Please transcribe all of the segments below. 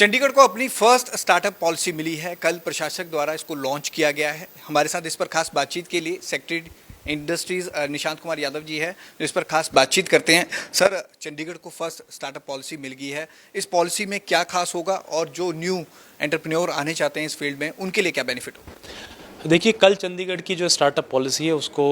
चंडीगढ़ को अपनी first startup policy मिली है। कल प्रशासक द्वारा इसको लॉन्च किया गया है। हमारे साथ इस पर खास बातचीत के लिए सेक्रेटरी इंडस्ट्रीज निशांत कुमार यादव जी है, जो इस पर खास बातचीत करते हैं। सर, चंडीगढ़ को फर्स्ट स्टार्टअप पॉलिसी मिल गई है, इस पॉलिसी में क्या खास होगा और जो न्यू एंटरप्रेन्योर आने चाहते हैं इस फील्ड में, उनके लिए क्या बेनिफिट होगा? देखिए, कल चंडीगढ़ की जो स्टार्टअप पॉलिसी है उसको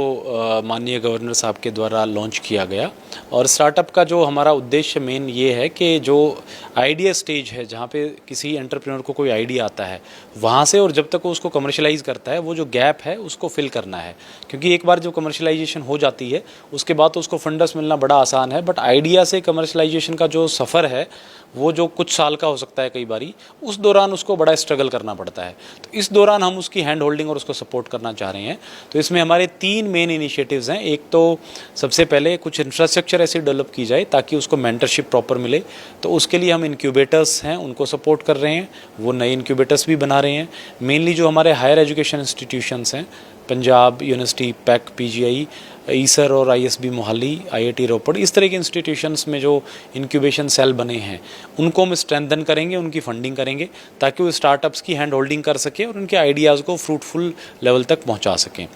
माननीय गवर्नर साहब के द्वारा लॉन्च किया गया। और स्टार्टअप का जो हमारा उद्देश्य मेन ये है कि जो आइडिया स्टेज है, जहाँ पे किसी एंटरप्रेन्योर को कोई आइडिया आता है, वहाँ से और जब तक वो उसको कमर्शलाइज़ करता है, वो जो गैप है उसको फिल करना है। क्योंकि एक बार जो कमर्शलाइजेशन हो जाती है उसके बाद तो उसको फंडस मिलना बड़ा आसान है, बट आइडिया से कमर्शलाइजेशन का जो सफ़र है वो जो कुछ साल का हो सकता है कई बारी, उस दौरान उसको बड़ा स्ट्रगल करना पड़ता है। तो इस दौरान हम उसकी हैंड होल्डिंग और उसको सपोर्ट करना चाह रहे हैं। तो इसमें हमारे 3 मेन इनिशिएटिव्स हैं। एक तो सबसे पहले कुछ इंफ्रास्ट्रक्चर ऐसे डेवलप की जाए ताकि उसको मेंटरशिप प्रॉपर मिले, तो उसके लिए हम इंक्यूबेटर्स हैं उनको सपोर्ट कर रहे हैं। वो नए इंक्यूबेटर्स भी बना रहे हैं। मेनली जो हमारे हायर एजुकेशन इंस्टीट्यूशंस हैं, Punjab university, PEC, PGI, IISER और आईएसबी मोहाली, आईआईटी रोपड़, इस तरह के इंस्टीट्यूशंस में जो इंक्यूबेशन सेल बने हैं उनको हम स्ट्रेंथन करेंगे, उनकी फंडिंग करेंगे ताकि वो स्टार्टअप्स की हैंड होल्डिंग कर सकें और उनके आइडियाज़ को फ्रूटफुल लेवल तक पहुंचा सकें।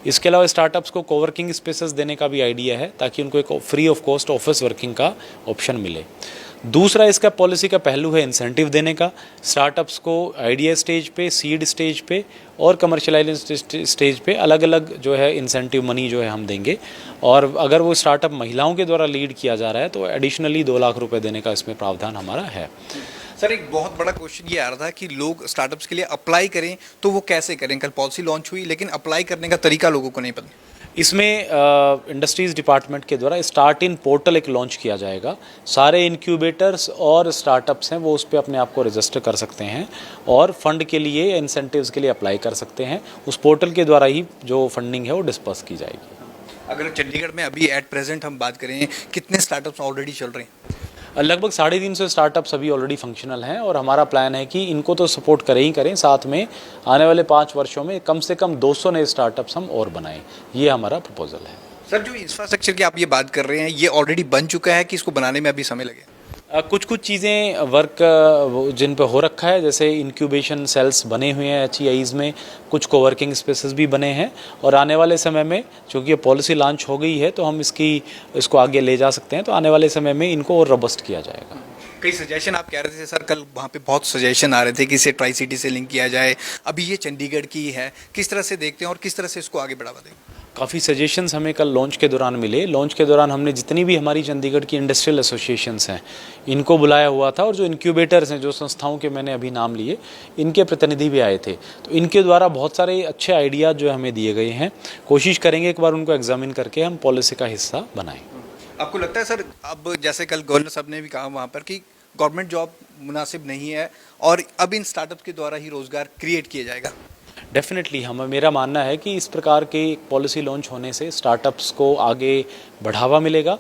इसके अलावा स्टार्टअप्स को कोवर्किंग स्पेसेस देने का भी आइडिया है ताकि उनको एक free of cost office working का ऑप्शन मिले। दूसरा इसका पॉलिसी का पहलू है इंसेंटिव देने का। स्टार्टअप्स को आइडिया स्टेज पे, सीड स्टेज पे और कमर्शलाइजेशन स्टेज पे अलग अलग जो है इंसेंटिव मनी जो है हम देंगे। और अगर वो स्टार्टअप महिलाओं के द्वारा लीड किया जा रहा है तो एडिशनली 2 लाख रुपए देने का इसमें प्रावधान हमारा है। सर, एक बहुत बड़ा क्वेश्चन ये आ रहा था कि लोग स्टार्टअप्स के लिए अप्लाई करें तो वो कैसे करें? कल पॉलिसी लॉन्च हुई लेकिन अप्लाई करने का तरीका लोगों को नहीं पता। इसमें इंडस्ट्रीज़ डिपार्टमेंट के द्वारा स्टार्ट इन पोर्टल एक लॉन्च किया जाएगा। सारे इंक्यूबेटर्स और स्टार्टअप्स हैं वो उस पर अपने आप को रजिस्टर कर सकते हैं और फंड के लिए, इंसेंटिव्स के लिए अप्लाई कर सकते हैं। उस पोर्टल के द्वारा ही जो फंडिंग है वो डिस्पर्स की जाएगी। अगर चंडीगढ़ में अभी एट प्रेजेंट हम बात करें, कितने स्टार्टअप्स ऑलरेडी चल रहे हैं? लगभग 350 स्टार्टअप्स अभी ऑलरेडी फंक्शनल हैं और हमारा प्लान है कि इनको तो सपोर्ट करें ही करें, साथ में आने वाले 5 वर्षों में कम से कम 200 नए स्टार्टअप्स हम और बनाएं। ये हमारा प्रपोजल है। सर, जो इंफ्रास्ट्रक्चर की आप ये बात कर रहे हैं, ये ऑलरेडी बन चुका है कि इसको बनाने में अभी समय लगेगा? कुछ चीज़ें वर्क जिन पे हो रखा है, जैसे इंक्यूबेशन सेल्स बने हुए हैं HEIs में, कुछ कोवर्किंग स्पेसेस भी बने हैं और आने वाले समय में चूँकि ये पॉलिसी लॉन्च हो गई है तो हम इसको आगे ले जा सकते हैं। तो आने वाले समय में इनको और रोबस्ट किया जाएगा। कई सजेशन आप कह रहे थे सर, कल वहाँ पे बहुत सजेशन आ रहे थे कि इसे ट्राई सिटी से लिंक किया जाए। अभी ये चंडीगढ़ की है, किस तरह से देखते हैं और किस तरह से इसको आगे बढ़ावा देंगे? काफ़ी सजेशंस हमें कल लॉन्च के दौरान मिले। लॉन्च के दौरान हमने जितनी भी हमारी चंडीगढ़ की इंडस्ट्रियल एसोसिएशंस हैं इनको बुलाया हुआ था और जो इंक्यूबेटर्स हैं, जो संस्थाओं के मैंने अभी नाम लिए, इनके प्रतिनिधि भी आए थे। तो इनके द्वारा बहुत सारे अच्छे आइडियाज़ जो हमें दिए गए हैं। कोशिश करेंगे एक बार उनको एग्जामिन करके हम पॉलिसी का हिस्सा बनाएं। आपको लगता है सर, अब जैसे कल गवर्नर साहब ने भी कहा वहाँ पर कि गवर्नमेंट जॉब मुनासिब नहीं है और अब इन स्टार्टअप के द्वारा ही रोज़गार क्रिएट किया जाएगा? डेफिनेटली मेरा मानना है कि इस प्रकार के पॉलिसी लॉन्च होने से स्टार्टअप्स को आगे बढ़ावा मिलेगा।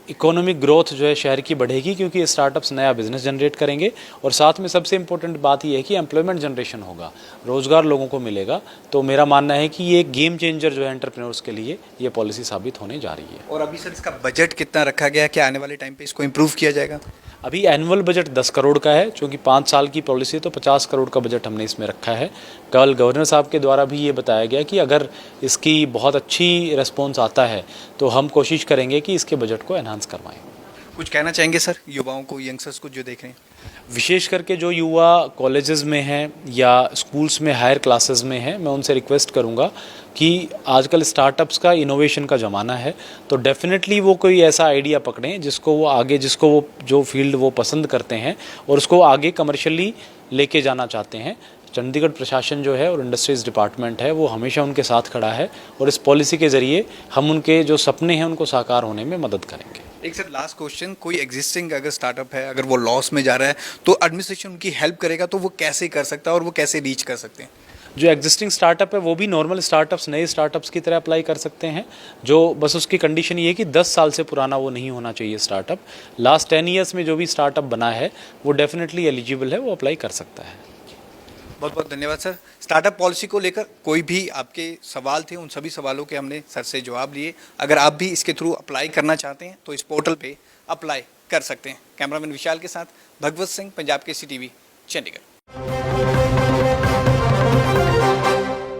इकोनॉमिक ग्रोथ जो है शहर की बढ़ेगी क्योंकि ये स्टार्टअप्स नया बिजनेस जनरेट करेंगे और साथ में सबसे इम्पोर्टेंट बात ये है कि एम्प्लॉयमेंट जनरेशन होगा, रोज़गार लोगों को मिलेगा। तो मेरा मानना है कि ये एक गेम चेंजर जो है एंटरप्रेन्योर्स के लिए ये पॉलिसी साबित होने जा रही है। और अभी सर, इसका बजट कितना रखा गया है? क्या आने वाले टाइम पे इसको इम्प्रूव किया जाएगा? अभी एनुअल बजट 10 करोड़ का है, क्योंकि 5 साल की पॉलिसी है तो 50 करोड़ का बजट हमने इसमें रखा है। कल गवर्नर साहब के द्वारा भी ये बताया गया कि अगर इसकी बहुत अच्छी रिस्पॉन्स आता है तो हम कोशिश करेंगे कि इसके बजट को एनहांस करवाएं। कुछ कहना चाहेंगे सर युवाओं को, यंगस्टर्स को जो देख रहे हैं? विशेष करके जो युवा कॉलेजेस में हैं या स्कूल्स में हायर क्लासेस में हैं, मैं उनसे रिक्वेस्ट करूंगा कि आजकल स्टार्टअप्स का इनोवेशन का ज़माना है, तो डेफिनेटली वो कोई ऐसा आइडिया पकड़ें जिसको वो जो फील्ड वो पसंद करते हैं और उसको आगे कमर्शियली लेके जाना चाहते हैं। चंडीगढ़ प्रशासन जो है और इंडस्ट्रीज़ डिपार्टमेंट है वो हमेशा उनके साथ खड़ा है और इस पॉलिसी के ज़रिए हम उनके जो सपने हैं उनको साकार होने में मदद करेंगे। एक सर लास्ट क्वेश्चन, कोई एग्जिस्टिंग अगर स्टार्टअप है, अगर वो लॉस में जा रहा है तो एडमिनिस्ट्रेशन उनकी हेल्प करेगा तो वो कैसे कर सकता है और वो कैसे रीच कर सकते हैं? जो एग्जिस्टिंग स्टार्टअप है वो भी नॉर्मल स्टार्टअप्स, नए स्टार्टअप्स की तरह अप्लाई कर सकते हैं। जो बस उसकी कंडीशन ये है कि 10 साल से पुराना वो नहीं होना चाहिए स्टार्टअप। लास्ट 10 ईयर्स में जो भी स्टार्टअप बना है वो डेफिनेटली एलिजिबल है, वो अप्लाई कर सकता है। बहुत बहुत धन्यवाद सर। स्टार्टअप पॉलिसी को लेकर कोई भी आपके सवाल थे, उन सभी सवालों के हमने सर से जवाब लिए। अगर आप भी इसके थ्रू अप्लाई करना चाहते हैं तो इस पोर्टल पे अप्लाई कर सकते हैं। कैमरामैन विशाल के साथ भगवत सिंह, पंजाब केसरी टीवी, चंडीगढ़।